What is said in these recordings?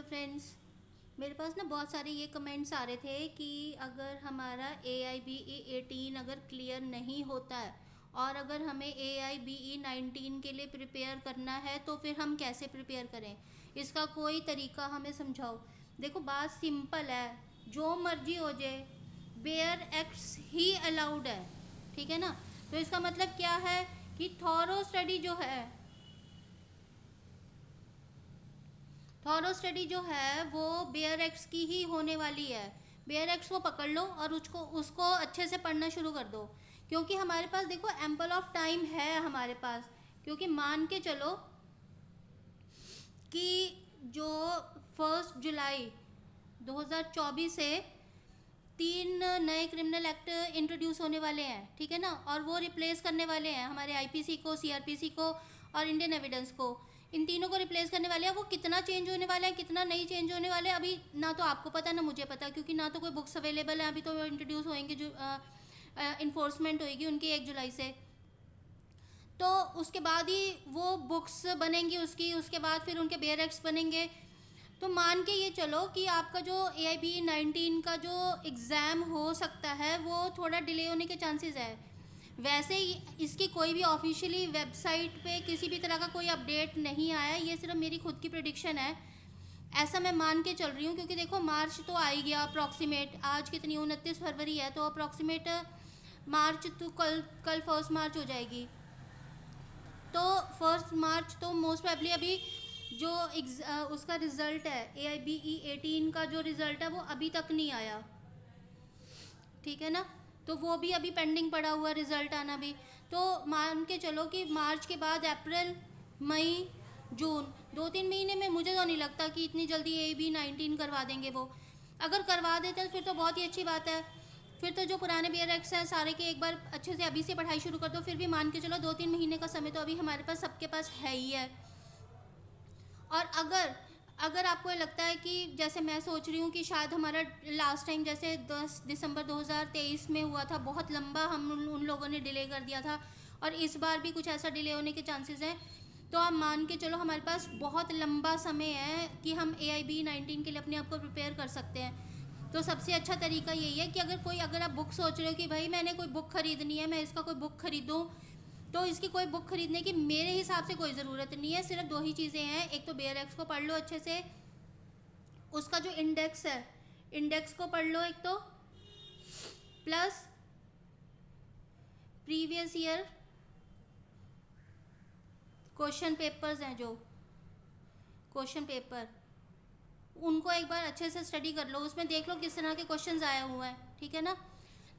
Friends, मेरे पास ना बहुत सारे ये कमेंट्स आ रहे थे कि अगर हमारा AIBE 18 अगर क्लियर नहीं होता है और अगर हमें AIBE 19 के लिए प्रिपेयर करना है तो फिर हम कैसे प्रिपेयर करें, इसका कोई तरीका हमें समझाओ। देखो बात सिंपल है, जो मर्जी हो जाए बेयर एक्ट्स ही अलाउड है, ठीक है ना। तो इसका मतलब क्या है कि थॉरो स्टडी जो है वो बेयर एक्ट्स की ही होने वाली है। बेयर एक्ट्स को पकड़ लो और उसको उसको अच्छे से पढ़ना शुरू कर दो, क्योंकि हमारे पास देखो एम्पल ऑफ टाइम है हमारे पास। क्योंकि मान के चलो कि जो 1 जुलाई 2024 से 3 नए क्रिमिनल एक्ट इंट्रोड्यूस होने वाले हैं, ठीक है ना। और वो रिप्लेस करने वाले हैं हमारे IPC को, CRPC को और इंडियन एविडेंस को। इन तीनों को रिप्लेस करने वाले हैं। वो कितना चेंज होने वाला है, कितना नहीं चेंज होने वाले हैं, अभी ना तो आपको पता ना मुझे पता, क्योंकि ना तो कोई बुक्स अवेलेबल है। अभी तो इंट्रोड्यूस होंगे, जो इन्फोर्समेंट होएगी उनकी 1 जुलाई से। तो उसके बाद ही वो बुक्स बनेंगी उसके बाद फिर उनके बेयर एक्ट्स बनेंगे। तो मान के ये चलो कि आपका जो AIBE 19 का जो एग्ज़ाम हो सकता है वो थोड़ा डिले होने के चांसेस है। वैसे ही इसकी कोई भी ऑफिशियली वेबसाइट पे किसी भी तरह का कोई अपडेट नहीं आया, ये सिर्फ मेरी खुद की प्रेडिक्शन है। ऐसा मैं मान के चल रही हूँ, क्योंकि देखो मार्च तो आ ही गया अप्रॉक्सीमेट। आज कितनी 29 फरवरी है, तो अप्रॉक्सीमेट मार्च तो कल 1 मार्च हो जाएगी। तो 1 मार्च तो मोस्ट प्रोबेबली अभी जो उसका रिज़ल्ट है AIBE 18 का जो रिज़ल्ट है वो अभी तक नहीं आया, ठीक है ना। तो वो भी अभी पेंडिंग पड़ा हुआ रिज़ल्ट आना भी। तो मान के चलो कि मार्च के बाद अप्रैल, मई, जून, 2-3 महीने में मुझे तो नहीं लगता कि इतनी जल्दी AIBE 19 करवा देंगे वो। अगर करवा देते हैं तो फिर तो बहुत ही अच्छी बात है। फिर तो जो पुराने बेयर एक्ट्स हैं सारे के एक बार अच्छे से अभी से पढ़ाई शुरू कर दो। फिर भी मान के चलो 2-3 महीने का समय तो अभी हमारे पास सबके पास है ही है। और अगर आपको ये लगता है कि जैसे मैं सोच रही हूँ कि शायद हमारा लास्ट टाइम जैसे 10 दिसंबर 2023 में हुआ था, बहुत लंबा हम उन लोगों ने डिले कर दिया था, और इस बार भी कुछ ऐसा डिले होने के चांसेस हैं। तो आप मान के चलो हमारे पास बहुत लंबा समय है कि हम AIBE 19 के लिए अपने आप को प्रिपेयर कर सकते हैं। तो सबसे अच्छा तरीका यही है कि अगर आप बुक सोच रहे हो कि भाई मैंने कोई बुक खरीदनी है, मैं इसका कोई बुक खरीदूँ, तो इसकी कोई बुक खरीदने की मेरे हिसाब से कोई ज़रूरत नहीं है। सिर्फ 2 ही चीज़ें हैं, एक तो बेयर एक्ट्स को पढ़ लो अच्छे से, उसका जो इंडेक्स है इंडेक्स को पढ़ लो एक तो, plus previous year question papers हैं, जो क्वेश्चन पेपर उनको एक बार अच्छे से स्टडी कर लो। उसमें देख लो किस तरह के क्वेश्चंस आए हुए हैं, ठीक है ना।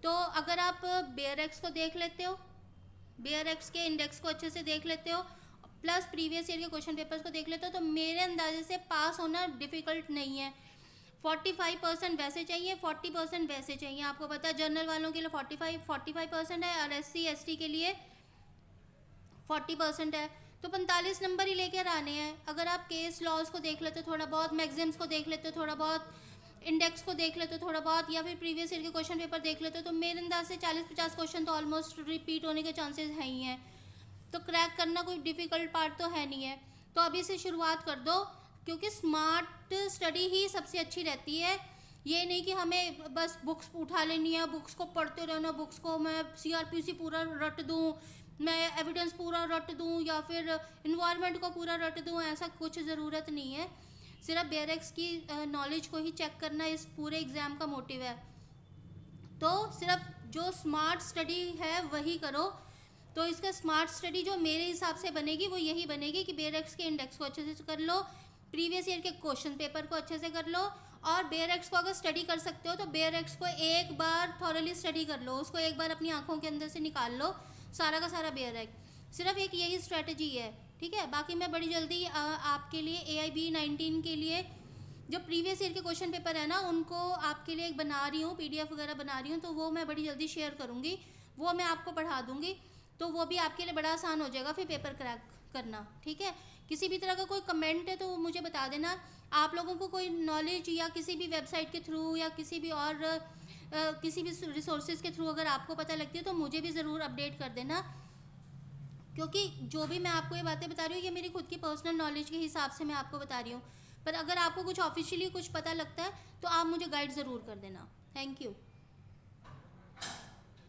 तो अगर आप बेयर एक्ट्स को देख लेते हो, बेयर एक्ट्स के इंडेक्स को अच्छे से देख लेते हो, प्लस प्रीवियस ईयर के क्वेश्चन पेपर्स को देख लेते हो, तो मेरे अंदाजे से पास होना डिफ़िकल्ट नहीं है। 45% वैसे चाहिए, 40% वैसे चाहिए। आपको पता है जनरल वालों के लिए 45% है, और SC ST के लिए 40% है। तो 45 नंबर ही लेकर आने हैं। अगर आप केस लॉज को देख लेते हो थोड़ा बहुत, मैगजिम्स को देख लेते हो थोड़ा बहुत, इंडेक्स को देख लेते हो थोड़ा बहुत, या फिर प्रीवियस ईयर के क्वेश्चन पेपर देख लेते हो, तो मेरे अंदाज से 40-50 क्वेश्चन तो ऑलमोस्ट रिपीट होने के चांसेस हैं ही हैं। तो क्रैक करना कोई डिफ़िकल्ट पार्ट तो है नहीं है। तो अभी से शुरुआत कर दो, क्योंकि स्मार्ट स्टडी ही सबसे अच्छी रहती है। ये नहीं कि हमें बस बुक्स उठा लेनी है, बुक्स को पढ़ते रहना, बुक्स को मैं CRPC पूरा रट दूँ, मैं एविडेंस पूरा रट दूँ, या फिर इन्वायरमेंट को पूरा रट दूँ। ऐसा कुछ ज़रूरत नहीं है। सिर्फ बेयर एक्ट्स की नॉलेज को ही चेक करना इस पूरे एग्ज़ाम का मोटिव है। तो सिर्फ जो स्मार्ट स्टडी है वही करो। तो इसका स्मार्ट स्टडी जो मेरे हिसाब से बनेगी वो यही बनेगी कि बेयर एक्ट्स के इंडेक्स को अच्छे से कर लो, प्रीवियस ईयर के क्वेश्चन पेपर को अच्छे से कर लो, और बेयर एक्ट्स को अगर स्टडी कर सकते हो तो बेयर एक्ट्स को एक बार थॉरली स्टडी कर लो, उसको एक बार अपनी आंखों के अंदर से निकाल लो सारा का सारा बेयर एक्ट। सिर्फ एक यही स्ट्रेटजी है, ठीक है। बाकी मैं बड़ी जल्दी आपके लिए AIBE 19 के लिए जो प्रीवियस ईयर के क्वेश्चन पेपर है ना, उनको आपके लिए एक बना रही हूँ, PDF वगैरह बना रही हूँ, तो वो मैं बड़ी जल्दी शेयर करूँगी, वो मैं आपको पढ़ा दूँगी। तो वो भी आपके लिए बड़ा आसान हो जाएगा फिर पेपर क्रैक करना, ठीक है। किसी भी तरह का कोई कमेंट है तो मुझे बता देना। आप लोगों को कोई नॉलेज या किसी भी वेबसाइट के थ्रू या किसी भी और किसी भी रिसोर्सेज के थ्रू अगर आपको पता लगती है तो मुझे भी ज़रूर अपडेट कर देना, क्योंकि जो भी मैं आपको ये बातें बता रही हूँ ये मेरी खुद की पर्सनल नॉलेज के हिसाब से मैं आपको बता रही हूँ। पर अगर आपको कुछ ऑफिशियली कुछ पता लगता है तो आप मुझे गाइड ज़रूर कर देना। Thank you.